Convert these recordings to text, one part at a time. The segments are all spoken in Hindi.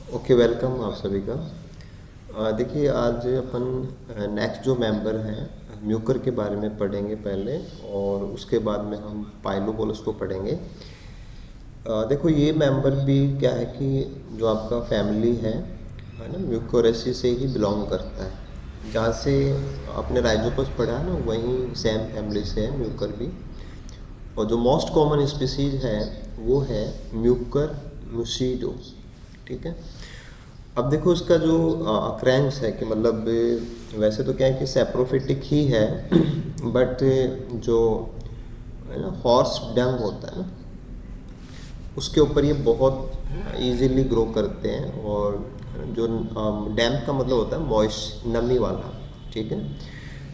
ओके, वेलकम आप सभी का। देखिए, आज अपन नेक्स्ट जो मेंबर हैं म्यूकर के बारे में पढ़ेंगे पहले, और उसके बाद में हम पाइलोबोलस को पढ़ेंगे। देखो, ये मेंबर भी क्या है कि जो आपका फैमिली है ना, म्यूकोरेसी से ही बिलोंग करता है। जहाँ से आपने राइजोपस पढ़ा है ना, वहीं सेम फैमिली से है म्यूकर भी। और जो मोस्ट कॉमन स्पीसीज है वो है म्यूकर मुसीडो। ठीक है। अब देखो, इसका जो अक्रेंस है कि मतलब वैसे तो क्या है कि सेप्रोफिटिक ही है बट जो है ना हॉर्स डंग होता है ना, उसके ऊपर ये बहुत इजीली ग्रो करते हैं। और जो डैम्प का मतलब होता है मॉइस्ट, नमी वाला। ठीक है।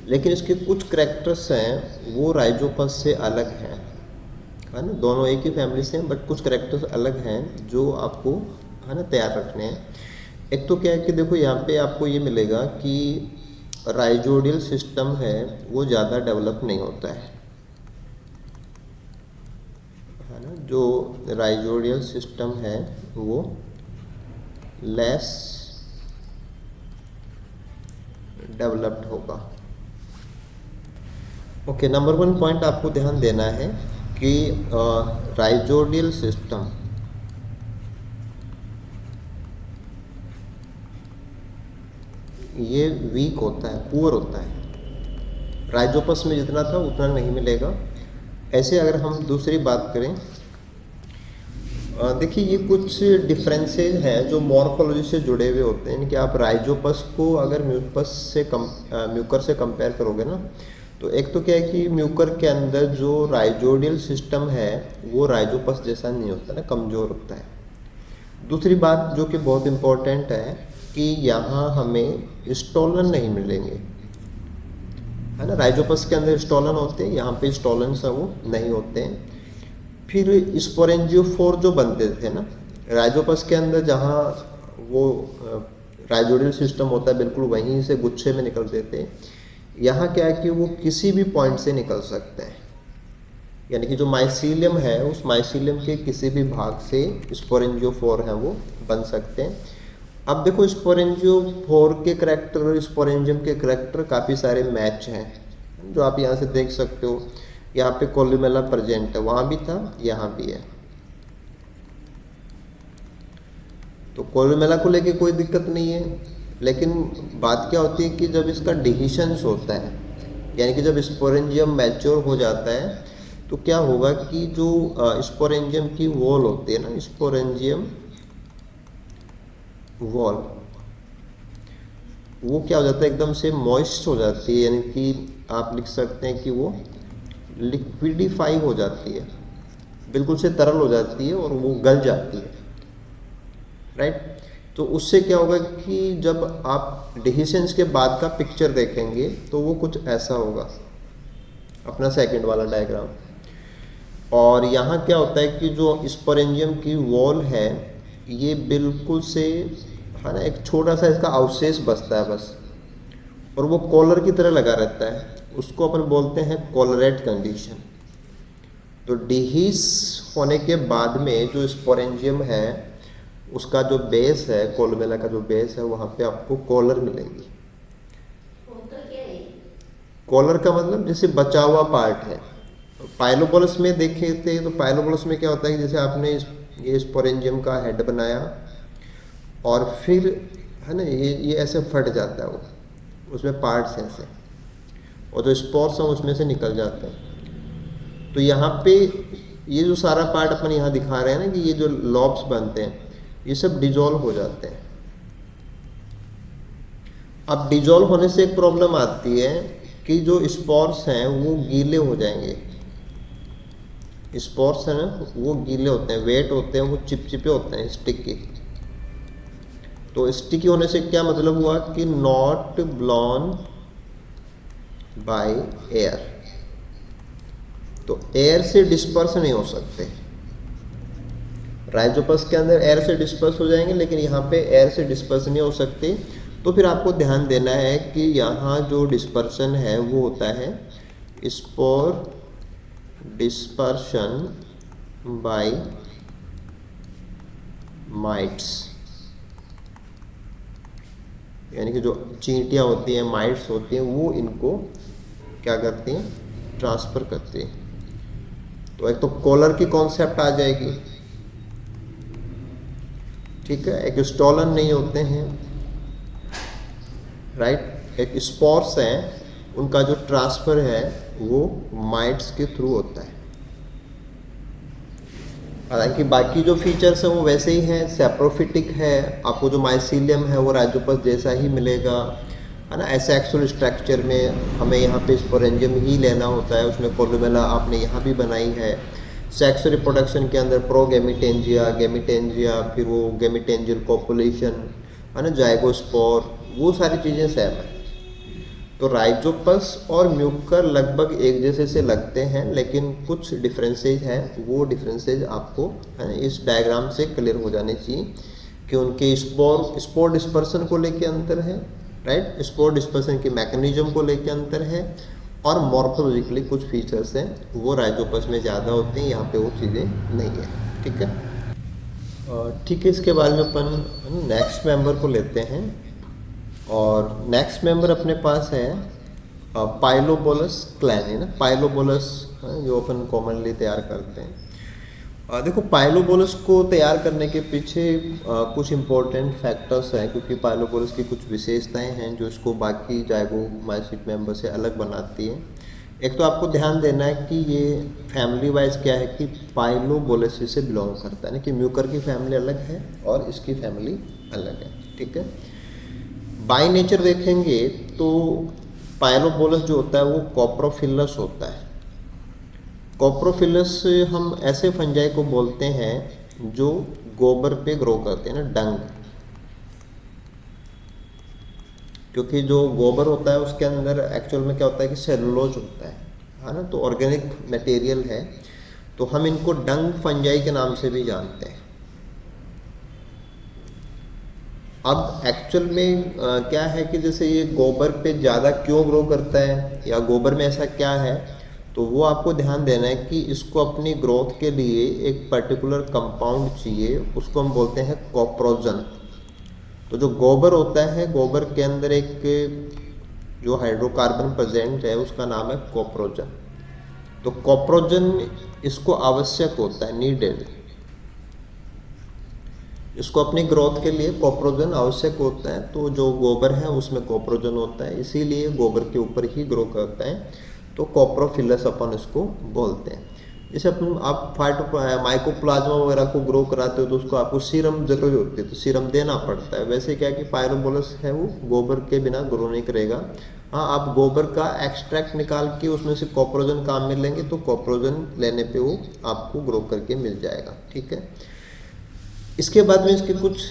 लेकिन इसके कुछ करेक्टर्स हैं वो राइजोपस से अलग हैं, है ना। दोनों एक ही फैमिली से हैं बट कुछ करेक्टर्स अलग हैं जो आपको है ना तैयार रखने हैं। एक तो क्या है कि देखो, यहाँ पे आपको ये मिलेगा कि राइजोडियल सिस्टम है वो ज़्यादा डेवलप नहीं होता है ना। जो राइजोडियल सिस्टम है वो लेस डेवलप्ड होगा। ओके, नंबर वन पॉइंट आपको ध्यान देना है कि राइजोडियल सिस्टम ये वीक होता है, पुअर होता है। राइजोपस में जितना था उतना नहीं मिलेगा। ऐसे अगर हम दूसरी बात करें, देखिए ये कुछ डिफरेंसेस हैं जो मॉर्फोलॉजी से जुड़े हुए होते हैं। कि आप राइजोपस को अगर म्यूकर से कंपेयर करोगे ना, तो एक तो क्या है कि म्यूकर के अंदर जो राइजोडियल सिस्टम है वो राइजोपस जैसा नहीं होता ना, कमज़ोर होता है। दूसरी बात जो कि बहुत इम्पोर्टेंट है कि यहाँ हमें स्टोलन नहीं मिलेंगे, है ना। राइजोपस के अंदर स्टोलन होते हैं, यहाँ पे स्टोलन सा वो नहीं होते हैं। फिर स्पोरेंजियोफोर जो बनते थे ना राइजोपस के अंदर, जहाँ वो राइजोडियल सिस्टम होता है बिल्कुल वहीं से गुच्छे में निकलते थे। यहाँ क्या है कि वो किसी भी पॉइंट से निकल सकते हैं, यानी कि जो माइसीलियम है उस माइसीलियम के किसी भी भाग से स्पोरेंजियोफोर हैं वो बन सकते हैं। अब देखो, स्पोरेंजियोफोर के करैक्टर और स्पोरेंजियम के करैक्टर काफ़ी सारे मैच हैं जो आप यहाँ से देख सकते हो। यहाँ पे कोलुमेला प्रेजेंट है, वहाँ भी था, यहाँ भी है। तो कोलुमेला को लेके कोई दिक्कत नहीं है। लेकिन बात क्या होती है कि जब इसका डिहिशंस होता है, यानी कि जब स्पोरेंजियम मैच्योर हो जाता है, तो क्या होगा कि जो स्पोरेंजियम की वॉल होती है ना, स्पोरेंजियम वॉल, वो क्या हो जाता है, एकदम से मॉइस्ट हो जाती है। यानी कि आप लिख सकते हैं कि वो लिक्विडिफाई हो जाती है, बिल्कुल से तरल हो जाती है और वो गल जाती है, राइट। तो उससे क्या होगा कि जब आप डिहिशंस के बाद का पिक्चर देखेंगे तो वो कुछ ऐसा होगा, अपना सेकंड वाला डायग्राम। और यहाँ क्या होता है कि जो स्पोरेंजियम की वॉल है ये बिल्कुल से, है ना, एक छोटा सा इसका अवशेष बचता है बस, और वो कॉलर की तरह लगा रहता है। उसको अपन बोलते हैं कॉलरेट कंडीशन। तो डिहिस होने के बाद में जो स्पोरेंजियम है उसका जो बेस है, कोलुमेला का जो बेस है, वहाँ पे आपको कॉलर मिलेंगी। कॉलर का मतलब जैसे बचा हुआ पार्ट है। पाइलोबोलस में देखे थे तो पाइलोबोलस में क्या होता है कि जैसे आपने ये स्पोरेंजियम का हेड बनाया और फिर, है ना, ये ऐसे फट जाता है, वो उसमें पार्ट्स हैं ऐसे, और जो स्पोर्स हैं उसमें से निकल जाते हैं। तो यहाँ पे ये जो सारा पार्ट अपन यहाँ दिखा रहे हैं ना कि ये जो लॉब्स बनते हैं ये सब डिजोल्व हो जाते हैं। अब डिजोल्व होने से एक प्रॉब्लम आती है कि जो स्पोर्स हैं वो गीले हो जाएंगे। स्पोर्स हैं ना वो गीले होते हैं, वेट होते हैं, वो चिपचिपे होते हैं, स्टिकी। तो स्टिकी होने से क्या मतलब हुआ कि नॉट ब्लॉन बाय एयर। तो एयर से डिस्पर्स नहीं हो सकते। राइजोपस के अंदर एयर से डिस्पर्स हो जाएंगे, लेकिन यहाँ पे एयर से डिस्पर्स नहीं हो सकते। तो फिर आपको ध्यान देना है कि यहाँ जो डिस्पर्शन है वो होता है स्पोर डिस्पर्शन बाय माइट्स। यानी कि जो चींटियाँ होती हैं, माइट्स होती हैं, वो इनको क्या करती हैं, ट्रांसफ़र करती हैं। तो एक तो कॉलर की कॉन्सेप्ट आ जाएगी, ठीक है, एक स्टॉलन नहीं होते हैं, राइट, एक स्पोर्स हैं, उनका जो ट्रांसफ़र है वो माइट्स के थ्रू होता है। हालांकि बाकी जो फीचर्स हैं वो वैसे ही हैं, सेप्रोफिटिक है, आपको जो माइसीलियम है वो राइजोपस जैसा ही मिलेगा, है ना। एसेक्सुअल स्ट्रक्चर में हमें यहाँ पे स्पोरेंजियम ही लेना होता है, उसमें कोलुमेला आपने यहाँ भी बनाई है। सेक्स रिप्रोडक्शन के अंदर प्रोगेमिटेंजिया, गेमिटेंजिया, फिर वो गेमिटेंजियल कॉपुलेशन, है ना, जाइगोस्पोर, वो सारी चीज़ें सेम है। तो राइजोपस और म्यूकर लगभग एक जैसे से लगते हैं, लेकिन कुछ डिफरेंसेज हैं, वो डिफरेंसेज आपको इस डायग्राम से क्लियर हो जाने चाहिए कि उनके स्पोर डिस्पर्सन को लेके अंतर है, राइट, स्पोर डिस्पर्सन के मैकेनिज्म को लेके अंतर है, और मॉर्फोलॉजिकली कुछ फीचर्स हैं वो राइजोपस में ज़्यादा होते हैं, यहाँ पे वो चीज़ें नहीं है, ठीक है। ठीक है, इसके बाद में अपन नेक्स्ट मेंबर को लेते हैं, और नेक्स्ट मेंबर अपने पास है पाइलोबोलस क्लैन, है ना, पाइलोबोलस जो अपन कॉमनली तैयार करते हैं। देखो, पाइलोबोलस को तैयार करने के पीछे कुछ इम्पोर्टेंट फैक्टर्स हैं, क्योंकि पाइलोबोलस की कुछ विशेषताएं हैं जो इसको बाकी जाइगोमाइसीट मेंबर से अलग बनाती हैं। एक तो आपको ध्यान देना है कि ये फैमिली वाइज क्या है कि पाइलोबोलेसी से बिलोंग करता है ना, कि म्यूकर की फैमिली अलग है और इसकी फैमिली अलग है, ठीक है। बाय नेचर देखेंगे तो पाइलोबोलस जो होता है वो कॉप्रोफिलस होता है। कॉप्रोफिलस हम ऐसे फंजाई को बोलते हैं जो गोबर पे ग्रो करते हैं ना, डंग, क्योंकि जो गोबर होता है उसके अंदर एक्चुअल में क्या होता है कि सेलुलोज होता है ना, तो ऑर्गेनिक मटेरियल है, तो हम इनको डंग फंजाई के नाम से भी जानते हैं। अब एक्चुअल में क्या है कि जैसे ये गोबर पे ज़्यादा क्यों ग्रो करता है, या गोबर में ऐसा क्या है, तो वो आपको ध्यान देना है कि इसको अपनी ग्रोथ के लिए एक पर्टिकुलर कंपाउंड चाहिए, उसको हम बोलते हैं कोप्रोजन। तो जो गोबर होता है, गोबर के अंदर एक जो हाइड्रोकार्बन प्रेजेंट है उसका नाम है कोप्रोजन। तो कोप्रोजन इसको आवश्यक होता है, नीडेड, इसको अपनी ग्रोथ के लिए कोप्रोजन आवश्यक होता है। तो जो गोबर है उसमें कोप्रोजन होता है, इसीलिए गोबर के ऊपर ही ग्रो करता है, तो कोप्रोफिलस अपन इसको बोलते हैं। जैसे अपन आप माइकोप्लाज्मा वगैरह को ग्रो कराते हो तो उसको आपको सीरम जरूरी होती है, तो सीरम देना पड़ता है। वैसे क्या है कि पाइलोबोलस है वो गोबर के बिना ग्रो नहीं करेगा। हाँ, आप गोबर का एक्सट्रैक्ट निकाल के उसमें से कोप्रोजन काम में लेंगे तो कोप्रोजन लेने पे वो आपको ग्रो करके मिल जाएगा, ठीक है। इसके बाद में इसके कुछ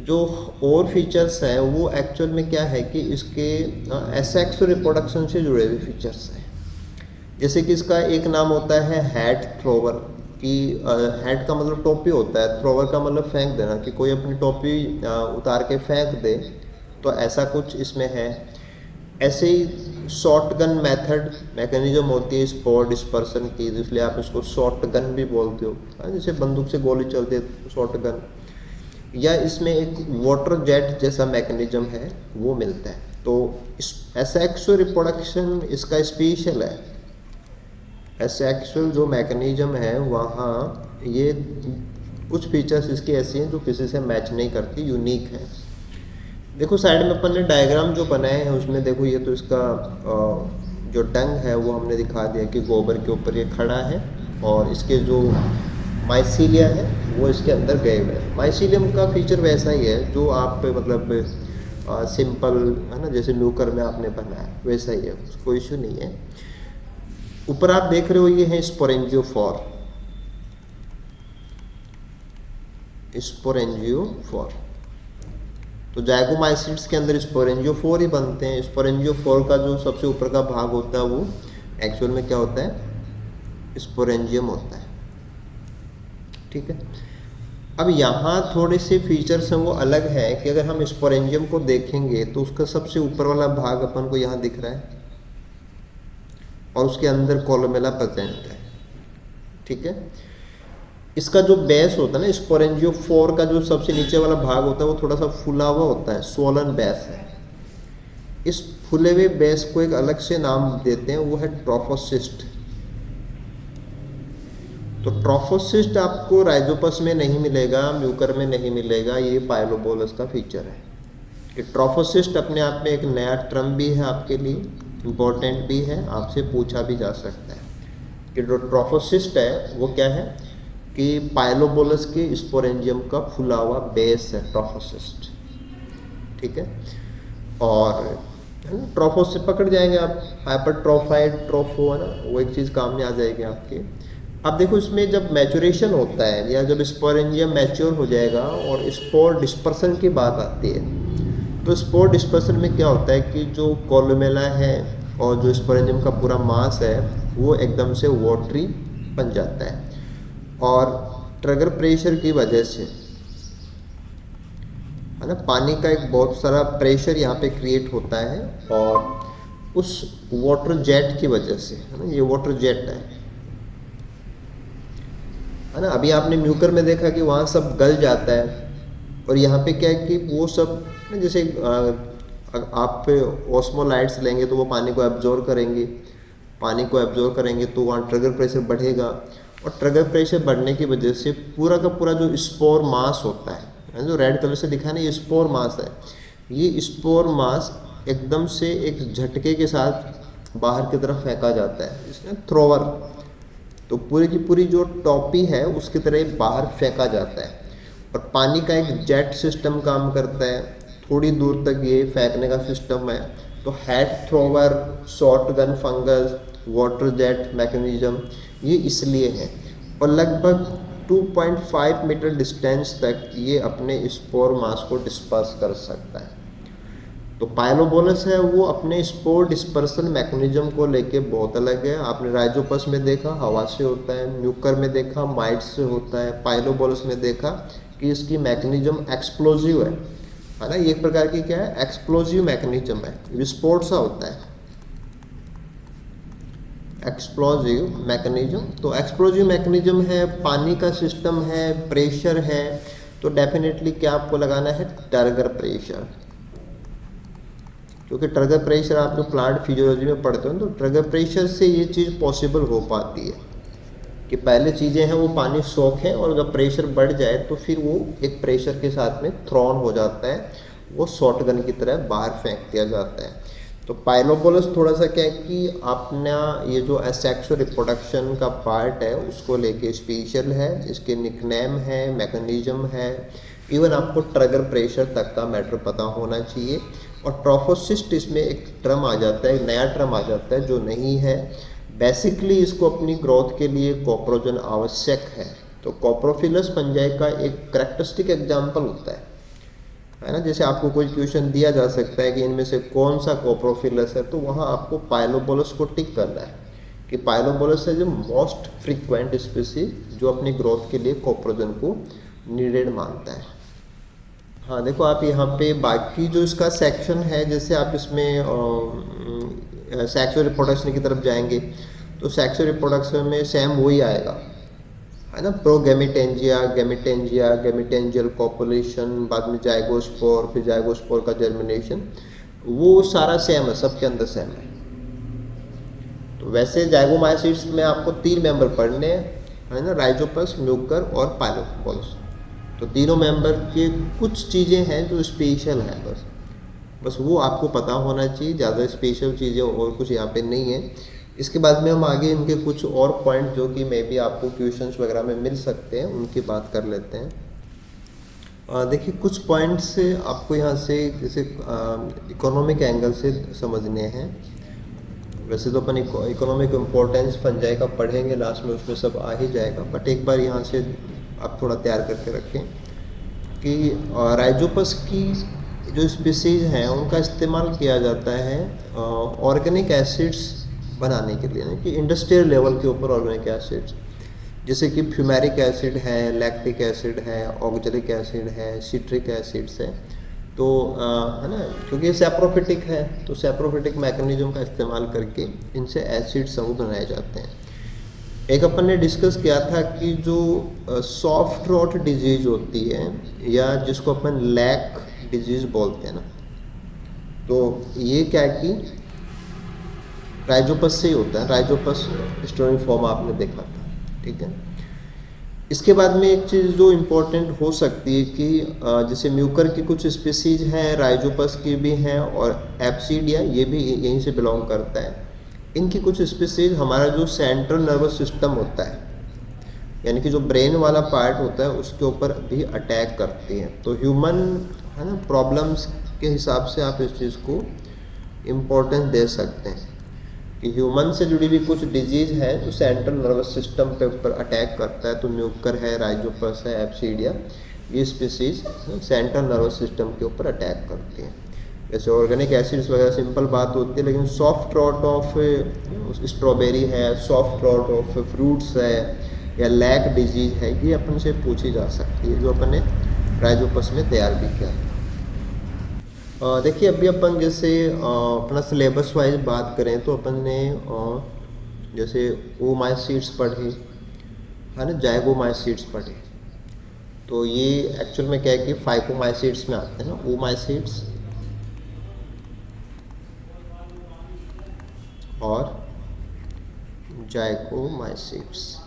जो और फीचर्स हैं वो एक्चुअल में क्या है कि इसके एसेक्स रिप्रोडक्शन से जुड़े हुए फीचर्स हैं। जैसे कि इसका एक नाम होता है हेड थ्रोवर, कि हेड का मतलब टोपी होता है, थ्रोवर का मतलब फेंक देना, कि कोई अपनी टोपी उतार के फेंक दे, तो ऐसा कुछ इसमें है। ऐसे ही शॉटगन मेथड मैकेनिज्म होती है स्पोर डिस्पर्सन की, इसलिए आप इसको शॉटगन भी बोलते हो, जैसे बंदूक से गोली चलती है शॉटगन। या इसमें एक वाटर जेट जैसा मैकेनिज्म है वो मिलता है। तो एसेक्सुअल रिप्रोडक्शन इसका स्पेशल है। एसेक्सुअल जो मैकेनिज्म है वहाँ ये कुछ फीचर्स इसकी ऐसी हैं जो किसी से मैच नहीं करती, यूनिक है। देखो साइड में अपन ने डायग्राम जो बनाए हैं उसमें देखो, ये तो इसका जो डंग है वो हमने दिखा दिया कि गोबर के ऊपर ये खड़ा है, और इसके जो माइसीलिया है वो इसके अंदर गए हुए हैं। माइसीलियम का फीचर वैसा ही है जो आप मतलब सिंपल है ना, जैसे म्यूकर में आपने बनाया वैसा ही है, कोई इशू नहीं है। ऊपर आप देख रहे हो ये है स्पोरेंजियोफोर, स्पोरेंजियोफोर। तो जाइगोमाइसीट्स के अंदर स्पोरेंजियोफोर ही बनते हैं। स्पोरेंजियोफोर का जो सबसे ऊपर का भाग होता है वो एक्चुअल में क्या होता है, स्पोरेंजियम होता है, ठीक है। अब यहाँ थोड़े से फीचर्स हैं वो अलग है कि अगर हम स्पोरेंजियम को देखेंगे तो उसका सबसे ऊपर वाला भाग अपन को यहाँ दिख रहा है, और उसके अंदर कोलोमेला प्रेजेंट है, ठीक है। इसका जो बेस होता है ना, स्पोरेंजियोफोर का जो सबसे नीचे वाला भाग होता है वो थोड़ा सा फूला हुआ होता है, सोलन बेस है। इस फूले हुए बेस को एक अलग से नाम देते हैं, वो है ट्रोफोसिस्ट। तो ट्रोफोसिस्ट आपको राइजोपस में नहीं मिलेगा, म्यूकर में नहीं मिलेगा, ये पाइलोबोलस का फीचर है। कि ट्रोफोसिस्ट अपने आप में एक नया टर्म भी है आपके लिए, इम्पोर्टेंट भी है, आपसे पूछा भी जा सकता है कि जो ट्रोफोसिस्ट है वो क्या है, कि पाइलोबोलस के स्पोरेंजियम का फूला हुआ बेस है ट्रोफोसिस्ट। ठीक है, और ट्रोफो से पकड़ जाएंगे आप, हाइपरट्रोफाइड ट्रोफो है ना, वो एक चीज़ काम में आ जाएगी आपके। अब देखो इसमें जब मैचुरेशन होता है या जब स्पोरेंजियम मैच्योर हो जाएगा और स्पोर डिस्पर्सन की बात आती है, तो स्पोर डिस्पर्सन में क्या होता है कि जो कोलुमेला है और जो स्पोरेंजियम का पूरा मास है वो एकदम से वाटरी बन जाता है, और ट्रिगर प्रेशर की वजह से है ना, पानी का एक बहुत सारा प्रेशर यहाँ पे क्रिएट होता है, और उस वाटर जेट की वजह से है ना, ये वाटर जेट है ना। अभी आपने म्यूकर में देखा कि वहाँ सब गल जाता है, और यहाँ पे क्या है कि वो सब ना, जैसे आप ऑस्मोलाइट्स लेंगे तो वो पानी को एब्जॉर्ब करेंगे, पानी को एब्जॉर्ब करेंगे तो वहाँ ट्रिगर प्रेशर बढ़ेगा, और ट्रिगर प्रेशर बढ़ने की वजह से पूरा का पूरा जो स्पोर मास होता है, जो रेड कलर से दिखा है ना, ये स्पोर मास है। ये स्पोर मास एकदम से एक झटके के साथ बाहर की तरफ फेंका जाता है, इसमें थ्रोवर, तो पूरी की पूरी जो टॉपी है उसकी तरह बाहर फेंका जाता है, और पानी का एक जेट सिस्टम काम करता है, थोड़ी दूर तक ये फेंकने का सिस्टम है। तो head thrower, short gun fungus, water jet mechanism, ये इसलिए है, और लगभग 2.5 मीटर डिस्टेंस तक ये अपने स्पोर मास को डिस्पर्स कर सकता है। तो पाइलोबोलस है वो अपने स्पोर डिस्पर्सन मैकेनिज्म को लेके बहुत अलग है। आपने राइजोपस में देखा हवा से होता है, म्यूकर में देखा माइट्स से होता है, पाइलोबोलस में देखा कि इसकी मैकेनिज्म एक्सप्लोजिव है ना, ये एक प्रकार की क्या है, एक्सप्लोजिव मैकेनिज्म है, विस्फोट सा होता है, एक्सप्लोजिव मैकेनिज्म। तो एक्सप्लोजिव मैकेनिज्म है, पानी का सिस्टम है, प्रेशर है, तो डेफिनेटली क्या आपको लगाना है, ट्रिगर प्रेशर, क्योंकि ट्रिगर प्रेशर आप जो प्लांट फिजियोलॉजी में पढ़ते हो तो ट्रिगर प्रेशर से ये चीज़ पॉसिबल हो पाती है कि पहले चीज़ें हैं वो पानी सोख है, और जब प्रेशर बढ़ जाए तो फिर वो एक प्रेशर के साथ में थ्रोन हो जाता है, वो शॉटगन की तरह बाहर फेंक दिया जाता है। तो पाइलोबोलस थोड़ा सा क्या है कि अपना ये जो एसेक्सुअल रिप्रोडक्शन का पार्ट है उसको लेके स्पेशल है, इसके निकनेम है, मैकेनिज्म है, इवन आपको ट्रिगर प्रेशर तक का मैटर पता होना चाहिए। और ट्रोफोसिस्ट इसमें एक टर्म आ जाता है, नया टर्म आ जाता है जो नहीं है। बेसिकली इसको अपनी ग्रोथ के लिए कोप्रोजन आवश्यक है। तो कोप्रोफिलस फंजाई का एक करेक्टरिस्टिक एग्जाम्पल होता है ना, जैसे आपको कोई क्वेश्चन दिया जा सकता है कि इनमें से कौन सा कोप्रोफिलस है, तो वहाँ आपको पाइलोबोलस को टिक करना है कि पाइलोबोलस है जो मोस्ट फ्रीक्वेंट स्पीसीज जो अपनी ग्रोथ के लिए कोप्रोजन को नीडेड मानता है। हाँ देखो आप यहाँ पे बाकी जो इसका सेक्शन है, जैसे आप इसमें सेक्सुअल रिप्रोडक्शन की तरफ जाएंगे तो सेक्सुअल रिप्रोडक्शन में सेम वही आएगा है ना, प्रोगेमिटेंजिया, गेमिटेंजिया, गेमिटेंजियल कॉपुलेशन, बाद में जाइगोस्पोर, फिर जाइगोस्पोर का जर्मिनेशन, वो सारा सेम है, सबके अंदर सेम है। तो वैसे जाइगोमाइसिट्स में आपको 3 मेंबर पढ़ने है ना, राइजोपस, म्यूकर और पाइलोबोलस। तो तीनों मेंबर के कुछ चीज़ें हैं जो स्पेशल हैं, बस वो आपको पता होना चाहिए, ज़्यादा स्पेशल चीज़ें और कुछ यहाँ पे नहीं है। इसके बाद में हम आगे इनके कुछ और पॉइंट जो कि मे बी आपको क्वेश्चंस वगैरह में मिल सकते हैं उनकी बात कर लेते हैं। देखिए कुछ पॉइंट्स आपको यहाँ से जैसे इकोनॉमिक एंगल से समझने हैं। वैसे तो अपन इकोनॉमिक इम्पोर्टेंस फंजाई का पढ़ेंगे लास्ट में, उसमें सब आ ही जाएगा, बट एक बार यहाँ से आप थोड़ा तैयार करके रखें कि राइजोपस की जो स्पीसीज हैं उनका इस्तेमाल किया जाता है ऑर्गेनिक एसिड्स बनाने के लिए, कि इंडस्ट्रियल लेवल के ऊपर ऑर्गेनिक एसिड्स, जैसे कि फ्यूमेरिक एसिड है, लैक्टिक एसिड है, ऑक्जेलिक एसिड है, सिट्रिक एसिड्स है। तो है ना, क्योंकि ये सैप्रोफिटिक है तो सैप्रोफिटिक मैकेनिज्म का इस्तेमाल करके इनसे एसिड समूह बनाए जाते हैं। एक अपन ने डिस्कस किया था कि जो सॉफ्ट रॉट डिजीज होती है या जिसको अपन लैक डिजीज बोलते हैं ना, तो ये क्या है कि राइजोपस से ही होता है। राइजोपस स्टोरीफॉर्म आपने देखा था, ठीक है। इसके बाद में एक चीज़ जो इम्पोर्टेंट हो सकती है कि जैसे म्यूकर की कुछ स्पीसीज हैं, राइजोपस की भी हैं, और एप्सीडिया ये भी यहीं से बिलोंग करता है। इनकी कुछ स्पीसीज हमारा जो सेंट्रल नर्वस सिस्टम होता है, यानी कि जो ब्रेन वाला पार्ट होता है, उसके ऊपर भी अटैक करती हैं। तो ह्यूमन है ना प्रॉब्लम्स के हिसाब से आप इस चीज़ को इम्पोर्टेंस दे सकते हैं कि ह्यूमन से जुड़ी हुई कुछ डिजीज़ है जो सेंट्रल नर्वस सिस्टम पे ऊपर अटैक करता है। तो म्यूकर है, राइजोपस है, एप्सीडिया, ये स्पीसीज सेंट्रल नर्वस सिस्टम के ऊपर अटैक करती हैं। जैसे ऑर्गेनिक एसिड्स वगैरह सिंपल बात होती है, लेकिन सॉफ्ट रॉट ऑफ स्ट्रॉबेरी है, सॉफ्ट रॉट ऑफ फ्रूट्स है, या लैक डिजीज है, ये अपन से पूछी जा सकती है, जो अपन ने राइजोपस में तैयार भी किया। देखिए अभी अपन जैसे अपना सिलेबस वाइज बात करें तो अपन ने जैसे ओमाइसीड्स पढ़े है ना, जाइगोमाइसीड्स पढ़े। तो ये एक्चुअल में क्या है कि फाइकोमाइसीड्स में आते हैं ना, ओमाइसीड्स और जाइगोमाइसीड्स।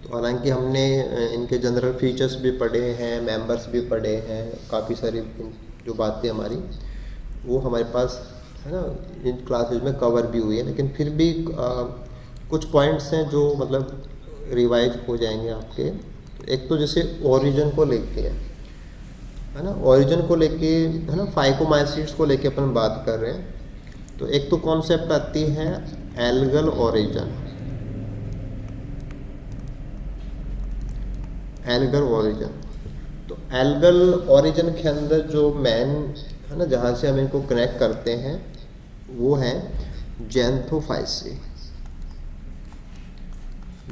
तो हालांकि हमने इनके जनरल फीचर्स भी पढ़े हैं, मेंबर्स भी पढ़े हैं, काफ़ी सारी जो बातें हमारी वो हमारे पास है ना इन क्लासेज में कवर भी हुई है, लेकिन फिर भी कुछ पॉइंट्स हैं जो मतलब रिवाइज हो जाएंगे आपके। तो एक तो जैसे ओरिजिन को लेके है ना, ओरिजिन को लेके है ना, फाइकोमाइसीड्स को लेके अपन बात कर रहे हैं। तो एक तो कॉन्सेप्ट आती है एल्गल ओरिजिन। एल्गल ओरिजिन, तो एल्गल ओरिजिन के अंदर जो मेन है ना, जहाँ से हम इनको कनेक्ट करते हैं वो है जैंथोफाइसी,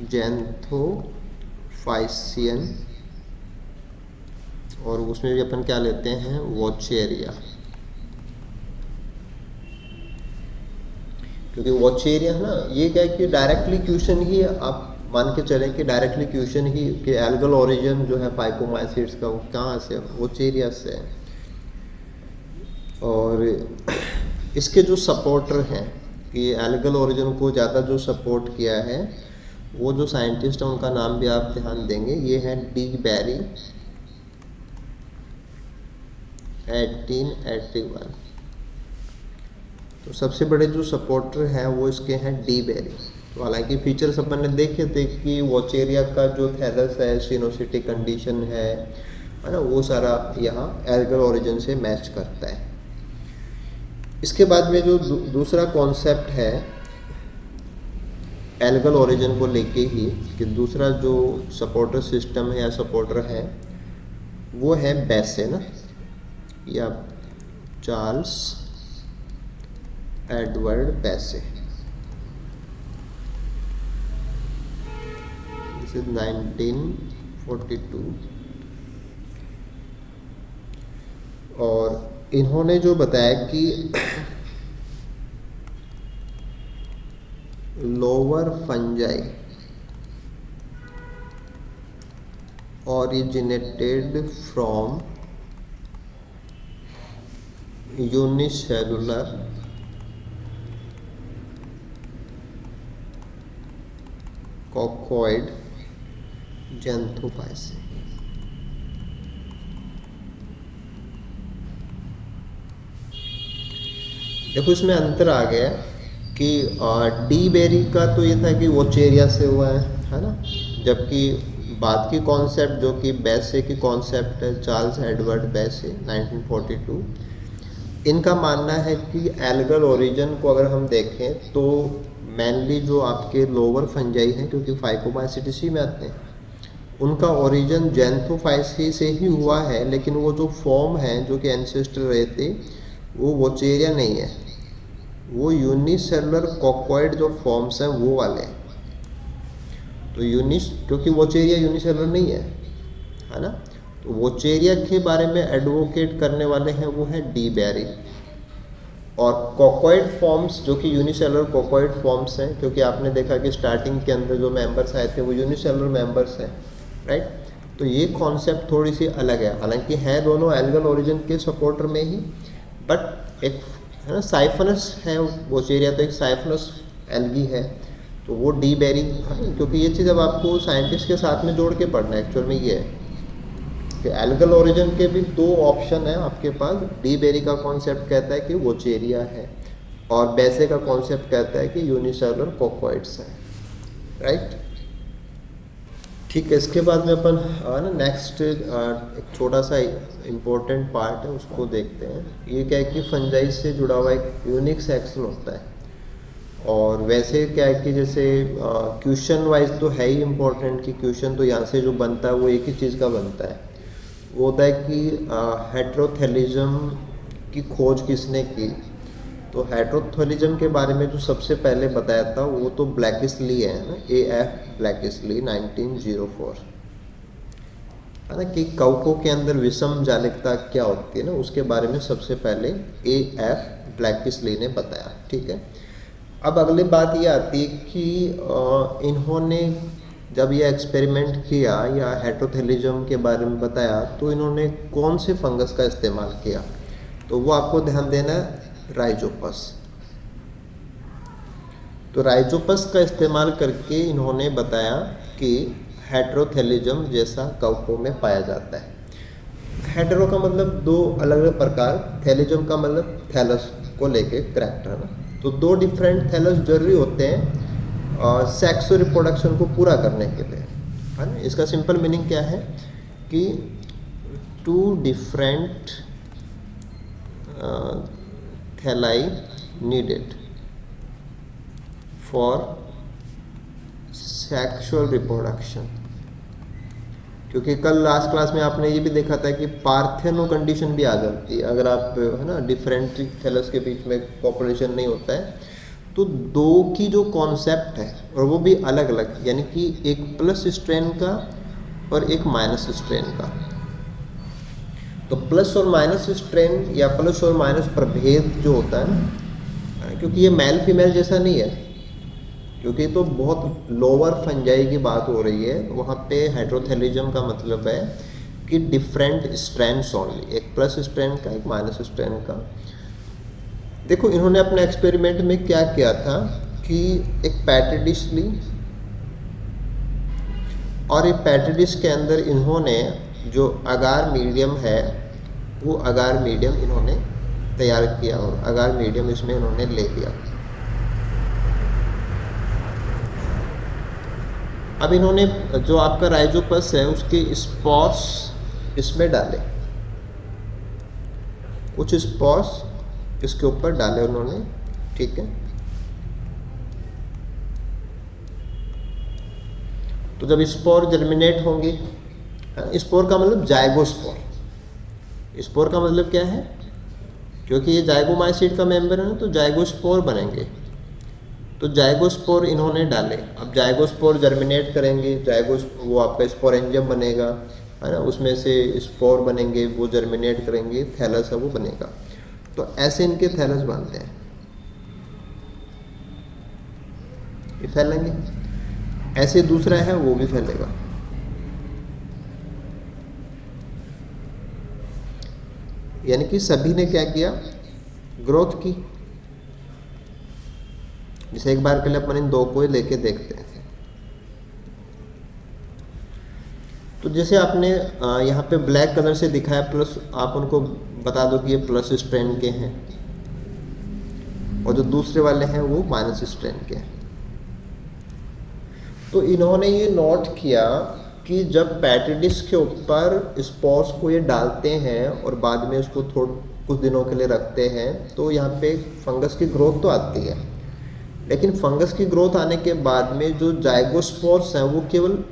जैंथोफाइसियन, और उसमें भी अपन क्या लेते हैं, वॉचेरिया। क्योंकि वॉचेरिया है ना, ये क्या है कि डायरेक्टली क्वेश्चन ही आप मान के चलें कि डायरेक्टली क्वेश्चन ही कि एल्गल ओरिजिन जो है फाइकोमाइसीड्स का वो कहाँ से, वॉचेरिया से है। और इसके जो सपोर्टर हैं कि एल्गल ओरिजिन को ज़्यादा जो सपोर्ट किया है वो जो साइंटिस्ट हैं उनका नाम भी आप ध्यान देंगे, ये है डी बेरी 1881। तो सबसे बड़े जो सपोर्टर हैं वो इसके हैं डी बेरी। तो हालांकि फीचर्स अपन ने देखे थे कि वॉचेरिया का जो थैलस है, सिनोसिटिक कंडीशन है ना, वो सारा यहाँ एल्गल ओरिजिन से मैच करता है। इसके बाद में जो दूसरा कॉन्सेप्ट है एल्गल ओरिजिन को लेके ही, कि दूसरा जो सपोर्टर सिस्टम है या सपोर्टर है वो है बैसे ना, या चार्ल्स एडवर्ड बैसे। This is 1942। और इन्होंने जो बताया कि lower fungi originated from unicellular coccoid जैंथोफाइसी। देखो इसमें अंतर आ गया कि डी बेरी का तो ये था कि वॉचेरिया से हुआ है ना, जबकि बाद की कॉन्सेप्ट जो कि बैसे की कॉन्सेप्ट है, चार्ल्स एडवर्ड बैसे 1942, इनका मानना है कि एल्गल ओरिजिन को अगर हम देखें तो मेनली जो आपके लोअर फंजाई हैं, क्योंकि फाइकोमाइसीटिसी में आते हैं, उनका ओरिजिन जैंथोफाइसी से ही हुआ है, लेकिन वो जो फॉर्म है जो कि एंसेस्टर रहे थे वो वॉचेरिया नहीं है, वो यूनिसेलुलर कॉकॉइड जो फॉर्म्स हैं वो वाले हैं। तो क्योंकि वॉचेरिया यूनिसेलुलर नहीं है ना, तो वॉचेरिया के बारे में एडवोकेट करने वाले हैं वो है डी बेरी। और कोकोइड फॉर्म्स जो कि यूनिसेलुलर कोकोइड फॉर्म्स हैं, क्योंकि आपने देखा कि स्टार्टिंग के अंदर जो मेंबर्स आए थे वो यूनिसेलुलर मेंबर्स हैं, राइट। तो ये कॉन्सेप्ट थोड़ी सी अलग है, हालांकि है दोनों एल्गल ओरिजिन के सपोर्टर में ही, बट एक है ना साइफनस है वोचेरिया, तो एक साइफनस एल्गी है, तो वो डी बेरी, क्योंकि ये चीज़ अब आपको साइंटिस्ट के साथ में जोड़ के पढ़ना है। एक्चुअल में ये है कि एल्गल ओरिजिन के भी दो ऑप्शन है आपके पास। डी बेरी का कॉन्सेप्ट कहता है कि वोचेरिया है, और बेसे का कॉन्सेप्ट कहता है कि यूनिसेलुलर कोकोइड्स है, राइट। ठीक है, इसके बाद में अपन ना नेक्स्ट एक छोटा सा इम्पोर्टेंट पार्ट है उसको देखते हैं। ये क्या है कि फंजाई से जुड़ा हुआ एक यूनिक सेक्शन होता है, और वैसे क्या है कि जैसे क्वेश्चन वाइज तो है ही इम्पोर्टेंट कि क्वेश्चन तो यहाँ से जो बनता है वो एक ही चीज़ का बनता है, वो होता है कि हेटेरोथैलिज्म की खोज किसने की। तो हेटेरोथैलिज्म के बारे में जो सबसे पहले बताया था वो तो ब्लैकिस्ली है ना, AF ब्लैकिस्ली 1904, है ना, कि कवकों के अंदर विषम जालिकता क्या होती है ना, उसके बारे में सबसे पहले AF ब्लैकिस्ली ने बताया। ठीक है, अब अगली बात ये आती है कि इन्होंने जब ये एक्सपेरिमेंट किया या हेटेरोथैलिज्म के बारे में बताया तो इन्होंने कौन से फंगस का इस्तेमाल किया, तो वो आपको ध्यान देना है, राइजोपस। तो राइजोपस का इस्तेमाल करके इन्होंने बताया कि हेटेरोथैलिज्म जैसा कवकों में पाया जाता है। हेटेरो का मतलब दो अलग अलग प्रकार, थैलिज्म का मतलब थैलस को लेके करैक्टर है ना, तो दो डिफरेंट थैलस जरूरी होते हैं सेक्स रिप्रोडक्शन को पूरा करने के लिए, है ना। इसका सिंपल मीनिंग क्या है कि two different thalli needed for sexual reproduction, क्योंकि कल लास्ट क्लास में आपने ये भी देखा था कि पार्थेनो कंडीशन भी आ जाती है अगर आप है ना डिफरेंट थैलस के बीच में पॉपुलेशन नहीं होता है, तो दो की जो कॉन्सेप्ट है और वो भी अलग अलग, यानी कि एक प्लस स्ट्रेन का और एक माइनस स्ट्रेन का। तो प्लस और माइनस स्ट्रेन या प्लस और माइनस प्रभेद जो होता है ना, क्योंकि ये मेल फीमेल जैसा नहीं है, क्योंकि तो बहुत लोअर फंजाई की बात हो रही है, वहाँ पे हेटेरोथैलिज्म का मतलब है कि डिफरेंट स्ट्रेन्स ओनली, एक प्लस स्ट्रेन का एक माइनस स्ट्रेन का। देखो इन्होंने अपने एक्सपेरिमेंट में क्या किया था कि एक पैट्री डिश ली, और एक पैट्री डिश के अंदर इन्होंने जो अगार मीडियम है वो अगार मीडियम इन्होंने तैयार किया और अगार मीडियम इसमें इन्होंने ले लिया। अब इन्होंने जो आपका राइजोपस है उसके स्पोर्स इसमें डाले, कुछ स्पोर्स इसके ऊपर डाले उन्होंने, ठीक है। तो जब स्पोर जर्मिनेट होंगे, स्पोर का मतलब जाइगोस्पोर, स्पोर का मतलब क्या है, क्योंकि ये जाइगोमाइसीट का मेंबर है ना, तो जाइगोस्पोर बनेंगे। तो जाइगोस्पोर इन्होंने डाले, अब जाइगोस्पोर जर्मिनेट करेंगे, वो आपका स्पोरेंजियम बनेगा, है ना, उसमें से स्पोर बनेंगे, वो जर्मिनेट करेंगे, थैलस है वो बनेगा। तो ऐसे इनके थैलस बनते हैं, ये फैलेंगे, ऐसे दूसरा है वो भी फैलेगा। यानी कि सभी ने क्या किया, ग्रोथ की। जैसे एक बार के लिए अपन इन दो को लेके देखते हैं। तो जैसे आपने यहाँ पे ब्लैक कलर से दिखाया प्लस, आप उनको बता दो कि ये प्लस स्ट्रेन के हैं, और जो दूसरे वाले हैं वो माइनस स्ट्रेन के हैं। तो इन्होंने ये नोट किया कि जब पैट्री डिश के ऊपर स्पोर्स को ये डालते हैं और बाद में उसको कुछ दिनों के लिए रखते हैं, तो यहाँ पे फंगस की ग्रोथ तो आती है, लेकिन फंगस की ग्रोथ आने के बाद में जो जाइगोस्पोर्स हैं वो केवल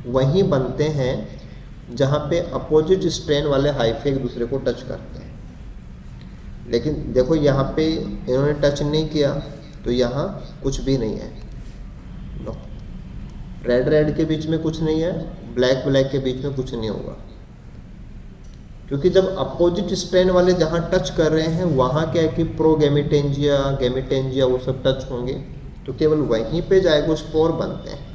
वहीं बनते हैं जहाँ पे अपोजिट स्ट्रेन वाले हाइफे एक दूसरे को टच करते हैं। लेकिन देखो यहाँ पे इन्होंने टच नहीं किया, तो यहाँ कुछ भी नहीं है, नो, रेड रेड के बीच में कुछ नहीं है, ब्लैक ब्लैक के बीच में कुछ नहीं होगा। क्योंकि जब अपोजिट स्ट्रैंड वाले जहाँ टच कर रहे हैं वहाँ क्या है कि प्रोगैमेटेंजिया, गैमेटेंजिया वो सब टच होंगे, तो केवल वहीं पे जाइगोस्पोर बनते हैं।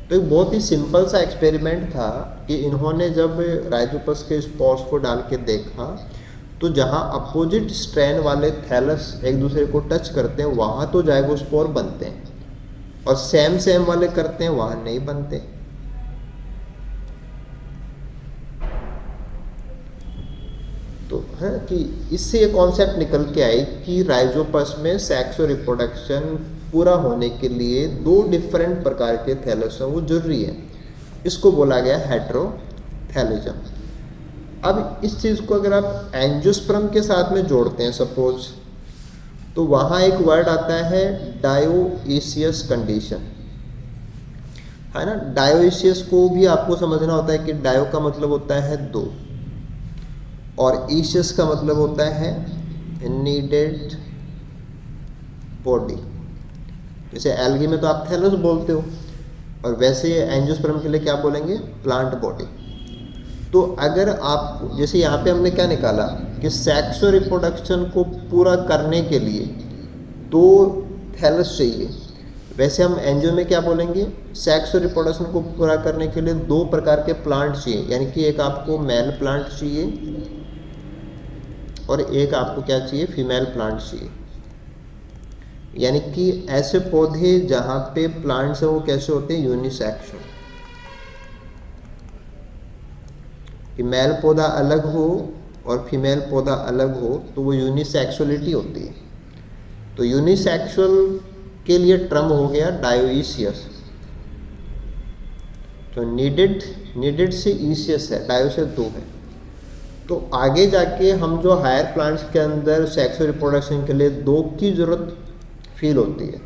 तो एक बहुत ही सिंपल सा एक्सपेरिमेंट था कि इन्होंने जब राइजोपस के स्पोर्स को डाल के देखा तो जहाँ अपोजिट स्ट्रैंड वाले थैलस एक दूसरे को टच करते हैं वहाँ तो जाइगोस्पोर बनते हैं, और सेम सेम वाले करते हैं वहाँ नहीं बनते। तो है कि इससे ये कॉन्सेप्ट निकल के आई कि राइजोपस में सेक्सुअल रिप्रोडक्शन पूरा होने के लिए दो डिफरेंट प्रकार के थैलस हैं, वो जरूरी है। इसको बोला गया हेटेरोथैलिज्म। अब इस चीज़ को अगर आप एंजियोस्पर्म के साथ में जोड़ते हैं सपोज, तो वहाँ एक वर्ड आता है डायोइसियस कंडीशन, है ना। डायोइसियस को भी आपको समझना होता है कि डायो का मतलब होता है दो, और ईशियस का मतलब होता है नीडेड बॉडी। जैसे एल्गी में तो आप थैलस बोलते हो, और वैसे एंजियोस्पर्म के लिए क्या बोलेंगे, प्लांट बॉडी। तो अगर आप जैसे यहाँ पे हमने क्या निकाला कि सेक्सुअल रिप्रोडक्शन को पूरा करने के लिए दो थैलस चाहिए, वैसे हम एंजियो में क्या बोलेंगे, सेक्सुअल रिप्रोडक्शन को पूरा करने के लिए दो प्रकार के प्लांट चाहिए, यानी कि एक आपको मेल प्लांट चाहिए और एक आपको क्या चाहिए, फीमेल प्लांट चाहिए। यानी कि ऐसे पौधे जहाँ पे प्लांट्स हैं वो कैसे होते हैं, यूनिसेक्सुअल। कि मेल पौधा अलग हो और फीमेल पौधा अलग हो तो वो यूनिसेक्सुअलिटी होती है। तो यूनिसेक्सुअल के लिए टर्म हो गया डायोइसियस। तो नीडेड से ईसियस है, डायो से दो है। तो आगे जाके हम जो हायर प्लांट्स के अंदर सेक्सुअल रिप्रोडक्शन के लिए दो की जरूरत फील होती है,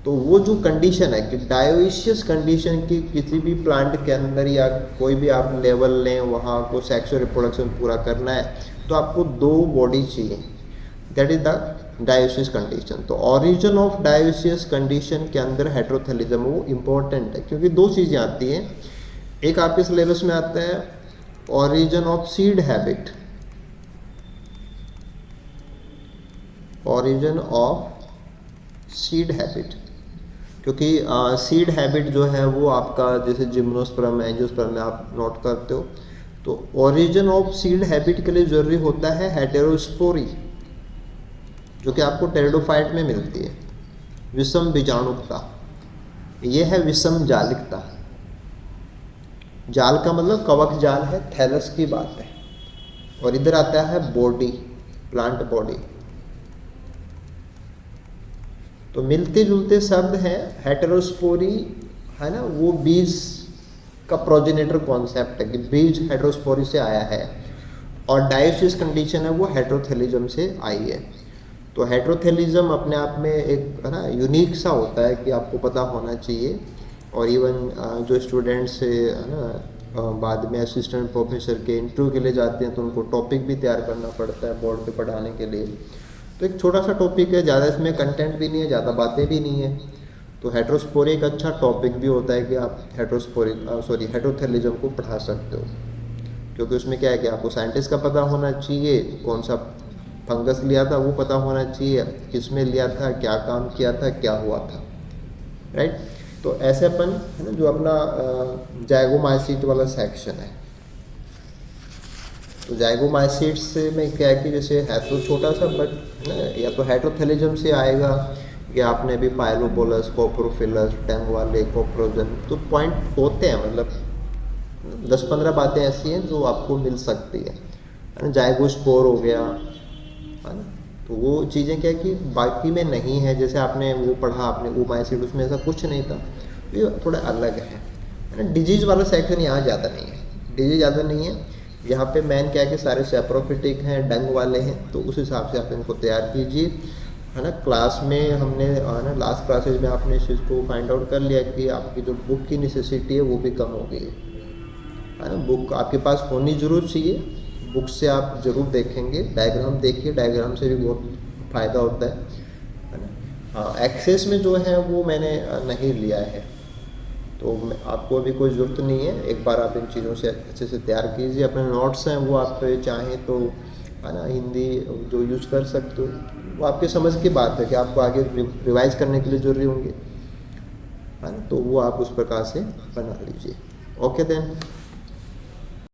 तो वो जो कंडीशन है कि डायोइसियस कंडीशन की किसी भी प्लांट के अंदर या कोई भी आप लेवल लें वहाँ को सेक्सुअल रिप्रोडक्शन पूरा करना है तो आपको दो बॉडी चाहिए, दैट इज द डायोइसियस कंडीशन। तो ओरिजिन ऑफ डायोइसियस कंडीशन के अंदर हेटेरोथैलिज्म वो इम्पोर्टेंट है, क्योंकि दो चीज़ें आती हैं। एक आपके सिलेबस में आता है origin of seed habit, origin of seed habit, क्योंकि सीड हैबिट जो है वो आपका जैसे जिम्नोस्पर्म एंजियोस्पर्म में आप नोट करते हो, तो ओरिजिन ऑफ सीड हैबिट के लिए जरूरी होता है हेटेरोस्पोरी, जो कि आपको टेरिडोफाइट में मिलती है। विषम बीजाणुकता, ये है विषम जालिकता। जाल का मतलब कवक जाल है, थैलस की बात है। और इधर आता है बॉडी, प्लांट बॉडी। तो मिलते जुलते शब्द हैं। हेटेरोस्पोरी है ना, वो बीज का प्रोजेनेटर कॉन्सेप्ट है कि बीज हेटेरोस्पोरी से आया है, और डायोइसियस कंडीशन है वो हेटेरोथैलिज्म से आई है। तो हेटेरोथैलिज्म अपने आप में एक है ना यूनिक सा होता है कि आपको पता होना चाहिए। और इवन जो स्टूडेंट्स है ना बाद में असिस्टेंट प्रोफेसर के इंटरव्यू के लिए जाते हैं तो उनको टॉपिक भी तैयार करना पड़ता है बोर्ड पे पढ़ाने के लिए। तो एक छोटा सा टॉपिक है, ज़्यादा इसमें कंटेंट भी नहीं है, ज़्यादा बातें भी नहीं है। तो हेटेरोस्पोरी एक अच्छा टॉपिक भी होता है कि आप हेटेरोथैलिज्म को पढ़ा सकते हो, क्योंकि उसमें क्या है कि आपको साइंटिस्ट का पता होना चाहिए, कौन सा फंगस लिया था वो पता होना चाहिए, किसमें लिया था, क्या काम किया था, क्या हुआ था, राइट। तो ऐसे अपन है ना जो अपना जाइगोमाइसीट वाला सेक्शन है, तो जाइगोमाइसीट्स में क्या है कि जैसे है तो छोटा सा बट है ना, या तो हेटेरोथैलिज्म से आएगा, या आपने भी पाइलोबोलस, कोप्रोफिलस, टंग वाले, कोप्रोजन, तो पॉइंट होते हैं, मतलब 10-15 बातें ऐसी हैं जो आपको मिल सकती है ना। जाइगोस्पोर हो गया है ना, तो वो चीज़ें क्या है कि बाकी में नहीं है। जैसे आपने वो पढ़ा, आपने ओमाइसीट, उसमें ऐसा कुछ नहीं था, ये थोड़ा अलग है ना। डिजीज वाला सेक्शन यहाँ ज़्यादा नहीं है, डिजीज ज़्यादा नहीं है यहाँ पे। मेन क्या है कि सारे सेप्रोफिटिक हैं, डंग वाले हैं, तो उस हिसाब से आप इनको तैयार कीजिए, है ना। क्लास में हमने है ना लास्ट क्लासेज में आपने इस चीज़ को फाइंड आउट कर लिया कि आपकी जो बुक की नेसेसिटी है वो भी कम हो गई है ना। बुक आपके पास होनी जरूर चाहिए, बुक से आप ज़रूर देखेंगे, डायग्राम देखिए, डायग्राम से भी बहुत फ़ायदा होता है ना। हाँ, एक्सेस में जो है वो मैंने नहीं लिया है, तो आपको अभी कोई ज़रूरत नहीं है, एक बार आप इन चीज़ों से अच्छे से तैयार कीजिए। अपने नोट्स हैं वो आप चाहें तो है ना हिंदी जो यूज कर सकते हो, वो आपके समझ की बात है कि आपको आगे रिवाइज करने के लिए ज़रूरी होंगे, है ना, तो वो आप उस प्रकार से बना लीजिए। Okay then.